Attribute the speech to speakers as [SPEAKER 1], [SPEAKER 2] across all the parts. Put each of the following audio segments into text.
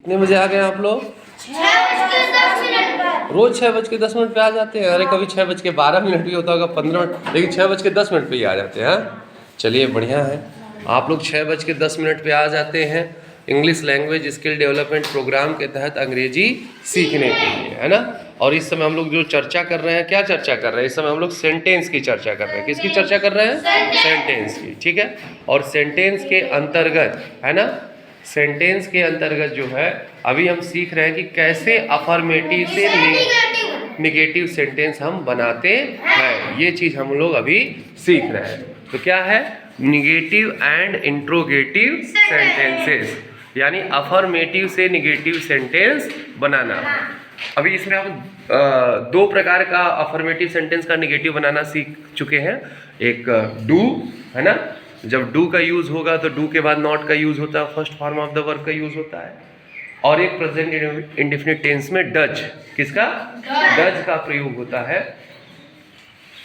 [SPEAKER 1] कितने बजे आ गए आप लोग?
[SPEAKER 2] 6:10
[SPEAKER 1] रोज 6:10 पे आ जाते हैं? अरे कभी 6:12 भी होता होगा, 15 मिनट, लेकिन 6:10 पे ही आ जाते हैं। चलिए बढ़िया है, आप लोग 6:10 पे आ जाते हैं English language skill development program के तहत अंग्रेजी सीखने के लिए, है ना। और इस समय हम लोग जो चर्चा कर रहे हैं, क्या चर्चा कर रहे हैं? इस समय हम लोग सेंटेंस की चर्चा कर रहे हैं। किसकी चर्चा कर रहे हैं? सेंटेंस की, ठीक है। और सेंटेंस के अंतर्गत, है ना, सेंटेंस के अंतर्गत जो है अभी हम सीख रहे हैं कि कैसे अफर्मेटिव से निगेटिव सेंटेंस हम बनाते हैं। ये चीज़ हम लोग अभी सीख रहे हैं। तो क्या है? निगेटिव एंड इंट्रोगेटिव सेंटेंसेस, यानी अफर्मेटिव से निगेटिव सेंटेंस बनाना। अभी इसमें हम दो प्रकार का अफर्मेटिव सेंटेंस का निगेटिव बनाना सीख चुके हैं। एक डू, है ना, जब डू का यूज होगा तो डू के बाद नॉट का यूज होता है, first form of the verb का यूज होता है। और एक प्रेजेंट इंडेफिनिट टेंस में डज, किसका? डज का प्रयोग होता है,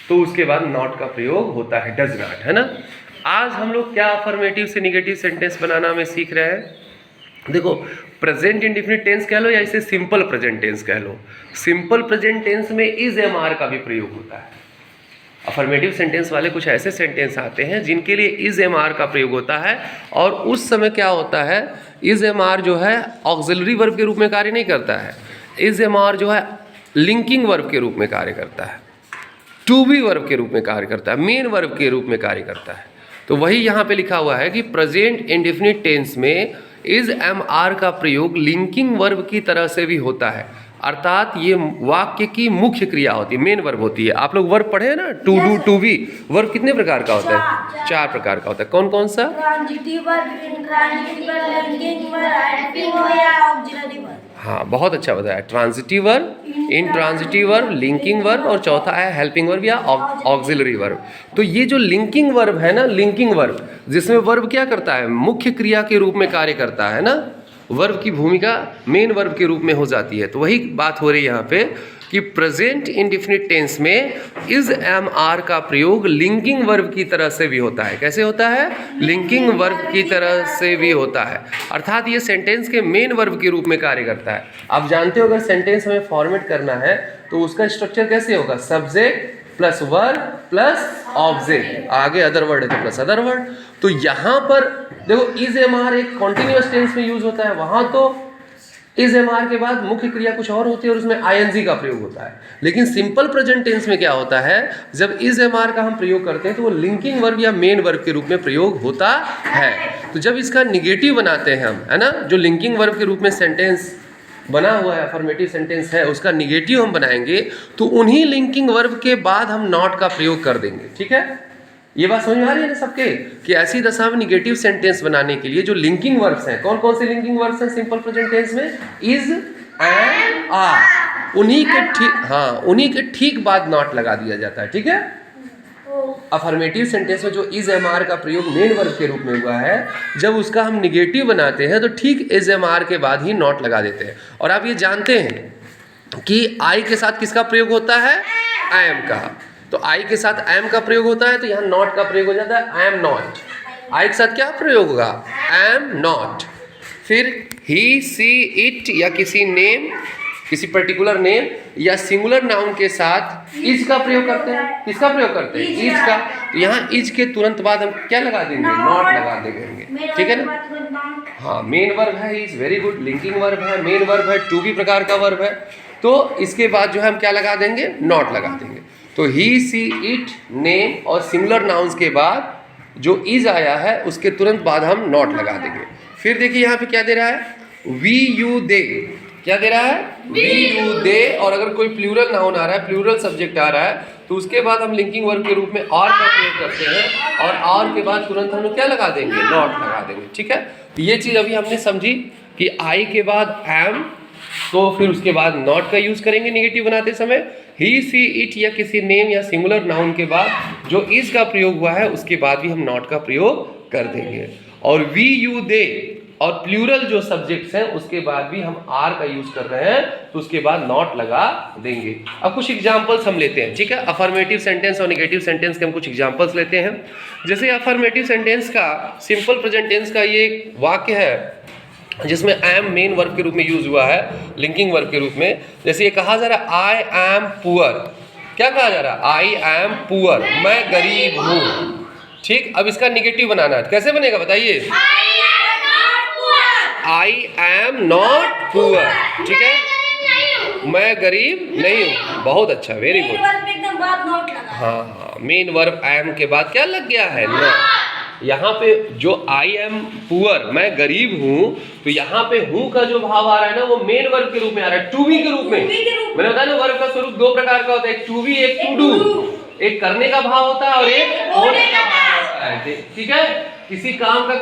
[SPEAKER 1] तो उसके बाद नॉट का प्रयोग होता है, डज नॉट, है ना। आज हम लोग क्या अफर्मेटिव से निगेटिव सेंटेंस बनाना में सीख रहे हैं? देखो, प्रेजेंट इंडेफिनिट टेंस कह लो या इसे सिंपल प्रेजेंट टेंस कह लो, सिंपल प्रेजेंट टेंस में इज एम आर का भी प्रयोग होता है। अफर्मेटिव सेंटेंस वाले कुछ ऐसे सेंटेंस आते हैं जिनके लिए इज एम आर का प्रयोग होता है, और उस समय क्या होता है, इज एम आर जो है ऑक्सिलरी वर्ब के रूप में कार्य नहीं करता है। इज एम आर जो है लिंकिंग वर्ब के रूप में कार्य करता है, टू बी वर्ब के रूप में कार्य करता है, मेन वर्ब के रूप में कार्य करता है। तो वही यहाँ पे लिखा हुआ है कि प्रेजेंट इंडेफिनिट टेंस में इज एम आर का प्रयोग लिंकिंग वर्ब की तरह से भी होता है, अर्थात ये वाक्य की मुख्य क्रिया होती है, मेन वर्ब होती है। आप लोग वर्ब पढ़े हैं ना, to do, to be. Verb कितने प्रकार का होता है? 4 प्रकार का होता है। कौन कौन सा?
[SPEAKER 2] Transitive verb, intransitive verb, linking verb, helping verb या ऑक्सिलरी वर्ब।
[SPEAKER 1] हाँ, बहुत अच्छा बताया। Transitive verb, intransitive verb, linking verb, और चौथा है हेल्पिंग वर्ब या ऑक्सिलरी वर्ब। तो ये जो लिंकिंग वर्ब है ना, लिंकिंग वर्ब, जिसमें वर्ब क्या करता है? मुख्य क्रिया के रूप में कार्य करता है ना, वर्ब की भूमिका मेन वर्ब के रूप में हो जाती है। तो वही बात हो रही है यहाँ पे कि प्रेजेंट इंडेफिनिट टेंस में इज एम आर का प्रयोग लिंकिंग वर्ब की तरह से भी होता है। कैसे होता है? लिंकिंग वर्ब की तरह से भी होता है, अर्थात ये सेंटेंस के मेन वर्ब के रूप में कार्य करता है। आप जानते हो अगर सेंटेंस हमें फॉर्मेट करना है तो उसका स्ट्रक्चर कैसे होगा? Subject plus verb plus object, आगे अदर वर्ड है तो प्लस अदर वर्ड। तो यहाँ पर देखो, इज एम आर एक कॉन्टिन्यूअस टेंस में यूज होता है, वहां तो इज एम आर के बाद मुख्य क्रिया कुछ और होती है और उसमें आईएनजी का प्रयोग होता है। लेकिन सिंपल प्रेजेंट टेंस में क्या होता है, जब इज एम आर का हम प्रयोग करते हैं तो वो लिंकिंग वर्ब या मेन वर्ब के रूप में प्रयोग होता है। तो जब इसका निगेटिव बनाते हैं हम, है ना, जो लिंकिंग वर्ब के रूप में सेंटेंस बना हुआ है, अफर्मेटिव सेंटेंस है, उसका निगेटिव हम बनाएंगे तो उन्हीं लिंकिंग वर्ब के बाद हम नॉट का प्रयोग कर देंगे। ठीक है, ये बात समझ में आ रही है ना सबके, कि ऐसी दशा में निगेटिव सेंटेंस बनाने के लिए जो लिंकिंग वर्ब्स हैं, कौन कौन से लिंकिंग वर्ब्स हैं सिंपल प्रेजेंट टेंस में? इज एंड आर, उन्हीं के ठीक बाद नॉट लगा दिया जाता है। ठीक है, अफर्मेटिव सेंटेंस में जो इज एम आर का प्रयोग मेन वर्ब के रूप में हुआ है, जब उसका हम निगेटिव बनाते हैं तो ठीक इज एम आर के बाद ही नॉट लगा देते हैं। और आप ये जानते हैं कि आई के साथ किसका प्रयोग होता है? आई एम का। तो आई के साथ आई एम का प्रयोग होता है तो यहाँ नॉट का प्रयोग हो जाता है, आई एम नॉट। आई के साथ क्या प्रयोग होगा? आई एम नॉट। फिर ही, सी, इट या किसी नेम, किसी पर्टिकुलर नेम या सिंगुलर नाउन के साथ इज का प्रयोग करते हैं। किसका प्रयोग करते हैं? इज का। तो यहाँ इज के तुरंत बाद हम क्या लगा देंगे? नॉट लगा देंगे। ठीक है ना। हाँ, मेन वर्ब है is, very good. Linking verb है, मेन वर्ब है, टू बी प्रकार का वर्ब है, तो इसके बाद जो है हम क्या लगा देंगे? नॉट लगा देंगे। तो ही, सी, इट, नेम और सिमिलर नाउन्स के बाद जो इज आया है उसके तुरंत बाद हम नॉट लगा देंगे। फिर देखिए यहाँ पे क्या दे रहा है? वी, यू, दे। क्या दे रहा है? वी, यू, दे। और अगर कोई प्लूरल नाउन आ रहा है, प्लूरल सब्जेक्ट आ रहा है, तो उसके बाद हम लिंकिंग वर्ब के रूप में आर का प्रयोग करते हैं, और आर के बाद तुरंत हम लोग क्या लगा देंगे? नॉट लगा देंगे। ठीक है, तो ये चीज़ अभी हमने समझी कि आई के बाद एम, तो फिर उसके बाद नॉट का यूज करेंगे निगेटिव बनाते समय। ही, सी, इट या किसी नेम या सिंगुलर नाउन के बाद जो इज का प्रयोग हुआ है उसके बाद भी हम नॉट का प्रयोग कर देंगे। और वी, यू, दे और प्लूरल जो सब्जेक्ट्स हैं उसके बाद भी हम आर का यूज कर रहे हैं तो उसके बाद नॉट लगा देंगे। अब कुछ एग्जांपल्स हम लेते हैं। ठीक है, अफर्मेटिव सेंटेंस और नेगेटिव सेंटेंस के हम कुछ एग्जांपल्स लेते हैं। जैसे अफर्मेटिव सेंटेंस का सिंपल प्रेजेंट टेंस का ये वाक्य है, जिसमें एम मेन वर्ब के रूप में यूज हुआ है, लिंकिंग वर्ब के रूप में। जैसे ये कहा जा रहा है आई एम पुअर, क्या कहा जा रहा है? आई एम पुअर, मैं गरीब हूँ। ठीक, अब इसका निगेटिव बनाना है, कैसे बनेगा बताइए? आई एम नॉट पुअर, ठीक है, मैं गरीब नहीं हूँ। बहुत अच्छा, वेरी गुड।
[SPEAKER 2] एकदम बाद नोट लगा।
[SPEAKER 1] हाँ, मेन वर्ब एम के बाद क्या लग गया है? नॉट। यहाँ पे जो आई एम पुअर, मैं गरीब हूँ, तो यहाँ पे हूँ का जो भाव आ रहा है ना, वो मेन वर्ब के रूप में आ रहा है, टू बी के रूप में। मैंने बताया ना, वर्ब का स्वरूप दो प्रकार का होता है, एक टू बी, एक टू डू। एक करने का भाव होता है और एक होने का भाव होता है। ठीक है, किसी काम का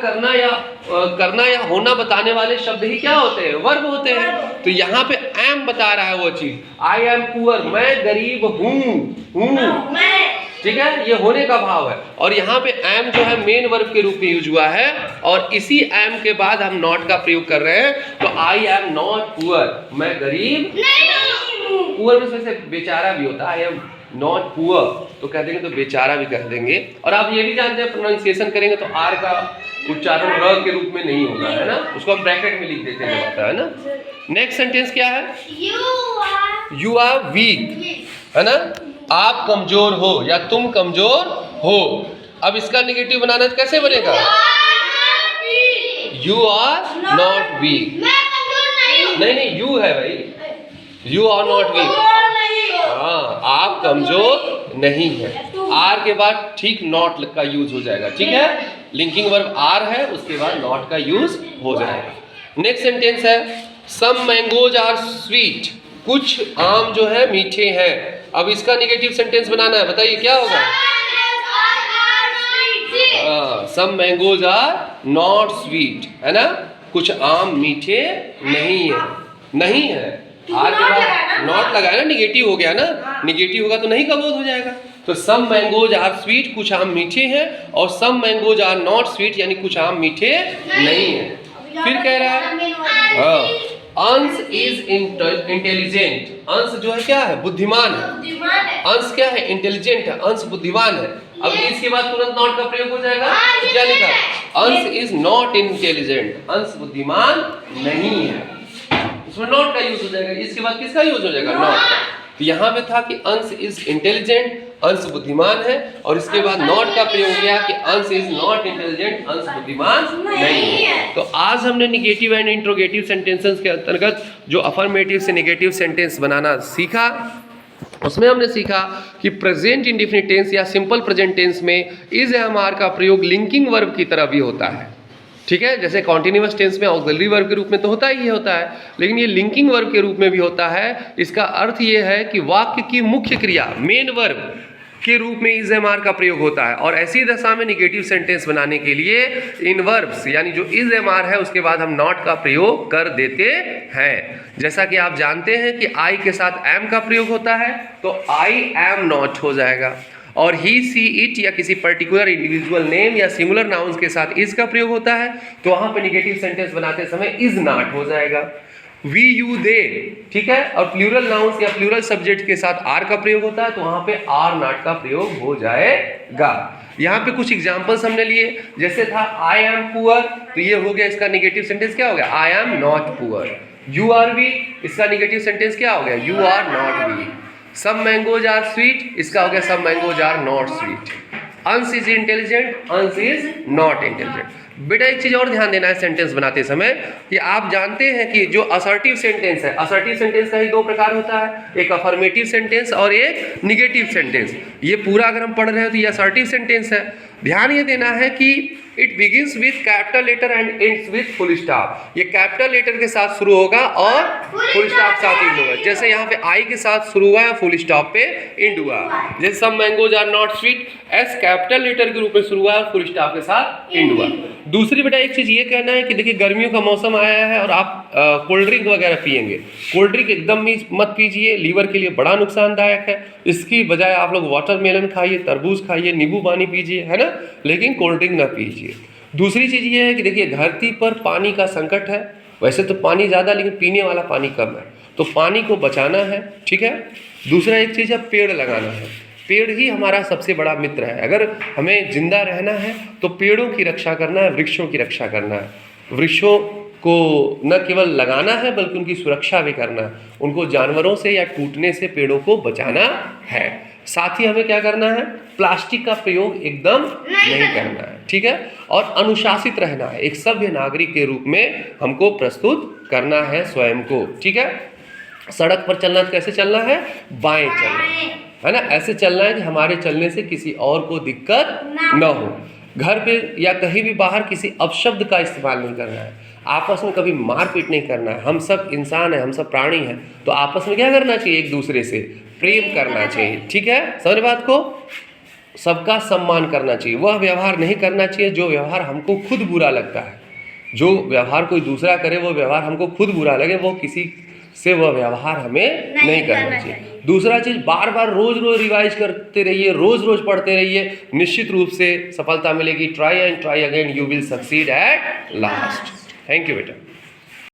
[SPEAKER 1] करना या होना बताने वाले शब्द ही क्या होते हैं? वर्ब होते हैं। तो यहाँ पे एम बता रहा है वो चीज, आई एम पुअर, मैं गरीब हूँ। ठीक है, ये होने का भाव है। और यहाँ पे एम जो है मेन वर्ब के रूप में यूज हुआ है, और इसी एम के बाद हम नॉट का प्रयोग कर रहे हैं। तो आई एम नॉट पुअर, मैं गरीब नहीं। पुअर में से बेचारा भी होता है, आई एम नॉट पुअर तो कह देंगे, तो बेचारा भी कह देंगे। और आप ये भी जानते हैं, प्रोनाउंसिएशन करेंगे तो आर का उच्चारण र के रूप में नहीं होगा, है ना, उसको हम ब्रैकेट में लिख देते हैं, होता है ना। नेक्स्ट सेंटेंस क्या है? यू आर वीक, है ना, आप कमजोर हो या तुम कमजोर हो। अब इसका निगेटिव बनाना कैसे बनेगा? You are not weak. नहीं, यू है भाई, यू आर नॉट वीक। हाँ, आप कमजोर नहीं है। आर के बाद ठीक नॉट का यूज हो जाएगा, ठीक है, लिंकिंग वर्ब आर है, उसके बाद नॉट का यूज हो जाएगा। नेक्स्ट सेंटेंस है सम मैंगोज आर स्वीट, कुछ आम जो है मीठे हैं। अब इसका निगेटिव सेंटेंस बनाना है, बताइए क्या होगा? सम मैंगोज आर नॉट स्वीट, है ना, कुछ आम मीठे नहीं है। आर के बाद नॉट लगाया ना, निगेटिव हो गया ना, निगेटिव होगा तो नहीं का बोध हो जाएगा। तो सम मैंगोज आर स्वीट, कुछ आम मीठे हैं, और सम मैंगोज आर नॉट स्वीट, यानी कुछ आम मीठे नहीं है। फिर कह रहा है अंश इज इंटेलिजेंट, अंश जो है क्या है? बुद्धिमान है। अंश क्या है? इंटेलिजेंट है, अंश बुद्धिमान है। अब इसके बाद तुरंत नॉट का प्रयोग हो जाएगा, तो क्या लिखा? अंश इज नॉट इंटेलिजेंट, अंश बुद्धिमान नहीं है, उसमें नॉट का यूज हो जाएगा। इसके बाद किसका यूज हो जाएगा? नॉट का। तो यहाँ पे था कि अंश इज इंटेलिजेंट, अंश बुद्धिमान है, और इसके बाद नॉट का प्रयोग किया कि अंश इज नॉट इंटेलिजेंट, अंश बुद्धिमान नहीं है। तो आज हमने निगेटिव एंड इंट्रोगेटिव सेंटेंसेस के अंतर्गत जो अफर्मेटिव से निगेटिव सेंटेंस बनाना सीखा, उसमें हमने सीखा कि प्रेजेंट इंडेफिनिट टेंस या सिंपल प्रेजेंट टेंस में इज एम आर का प्रयोग लिंकिंग वर्ब की तरह भी होता है। ठीक है, जैसे कॉन्टिन्यूअस टेंस में ऑक्सिलरी वर्ब के रूप में तो होता ही होता है, लेकिन ये लिंकिंग वर्ब के रूप में भी होता है। इसका अर्थ ये है कि वाक्य की मुख्य क्रिया मेन वर्ब के रूप में इज एम आर का प्रयोग होता है, और ऐसी दशा में निगेटिव सेंटेंस बनाने के लिए इन वर्ब्स यानी जो इज एम आर है उसके बाद हम नॉट का प्रयोग कर देते हैं। जैसा कि आप जानते हैं कि आई के साथ एम का प्रयोग होता है, तो आई एम नॉट हो जाएगा, और ही सी इट या किसी पर्टिकुलर इंडिविजुअल नेम या सिंगुलर नाउन्स के साथ इज का प्रयोग होता है, तो वहां पे निगेटिव सेंटेंस बनाते समय इज नॉट हो जाएगा। वी यू दे, ठीक है, और प्लूरल नाउन्स या प्लूरल सब्जेक्ट के साथ आर का प्रयोग होता है, तो वहां पे आर नॉट का प्रयोग हो जाएगा। यहाँ पे कुछ एग्जांपल्स हमने लिए, जैसे था आई एम पुअर, तो ये हो गया इसका निगेटिव सेंटेंस क्या हो गया? I am not poor. You are weak, इसका निगेटिव सेंटेंस क्या हो गया? You are not weak. Some mangoes are sweet, इसका हो गया some mangoes are not sweet. Ansh is intelligent, Ansh is not intelligent. बेटा एक चीज और ध्यान देना है सेंटेंस बनाते समय, कि आप जानते हैं कि जो असर्टिव सेंटेंस है, असर्टिव सेंटेंस का ही दो प्रकार होता है, एक अफर्मेटिव सेंटेंस और एक निगेटिव सेंटेंस। ये पूरा अगर हम पढ़ रहे हैं तो ये असर्टिव सेंटेंस है। ध्यान ये देना है कि it begins with capital letter and ends with full stop. ये कैपिटल लेटर के साथ शुरू होगा और फुल स्टॉप साथ एंड होगा। जैसे यहाँ पे आई के साथ शुरू हुआ है, फुल स्टॉप पे एंड हुआ। जैसे some mangoes are not sweet, S capital letter के रूप में शुरू हुआ है, फुल स्टॉप के साथ एंड हुआ। दूसरी बेटा एक चीज ये कहना है कि देखिए गर्मियों का मौसम आया है और आप कोल्ड ड्रिंक वगैरह पियेंगे। कोल्ड ड्रिंक एकदम ही मत पीजिए, लीवर के लिए बड़ा नुकसानदायक है। इसकी बजाय आप लोग वाटरमेलन खाइए, तरबूज खाइए, नींबू पानी पीजिए, है ना, लेकिन कोल्ड ड्रिंक ना पीजिए। दूसरी चीज़ ये है कि देखिए धरती पर पानी का संकट है, वैसे तो पानी ज़्यादा लेकिन पीने वाला पानी कम है, तो पानी को बचाना है, ठीक है। दूसरा एक चीज़ है पेड़ लगाना है। पेड़ ही हमारा सबसे बड़ा मित्र है। अगर हमें जिंदा रहना है तो पेड़ों की रक्षा करना है, वृक्षों की रक्षा करना है। वृक्षों को न केवल लगाना है बल्कि उनकी सुरक्षा भी करना है, उनको जानवरों से या टूटने से पेड़ों को बचाना है। साथ ही हमें क्या करना है, प्लास्टिक का प्रयोग एकदम नहीं करना है, ठीक है, और अनुशासित रहना है, एक सभ्य नागरिक के रूप में हमको प्रस्तुत करना है स्वयं को, ठीक है। सड़क पर चलना तो कैसे चलना है, बाएं चलना है ना, ऐसे चलना है कि हमारे चलने से किसी और को दिक्कत न हो। घर पे या कहीं भी बाहर किसी अपशब्द का इस्तेमाल नहीं करना है, आपस में कभी मारपीट नहीं करना है। हम सब इंसान हैं, हम सब प्राणी हैं, तो आपस में क्या करना चाहिए, एक दूसरे से प्रेम करना चाहिए, ठीक है, समझ बात को। सबका सम्मान करना चाहिए, वह व्यवहार नहीं करना चाहिए जो व्यवहार हमको खुद बुरा लगता है। जो व्यवहार कोई दूसरा करे वो व्यवहार हमको खुद बुरा लगे, वो किसी से वह व्यवहार हमें नहीं करना चाहिए। दूसरा चीज, बार बार रोज रोज रिवाइज करते रहिए, रोज रोज पढ़ते रहिए, निश्चित रूप से सफलता मिलेगी। Try and try again, you will succeed at last. Thank you बेटा।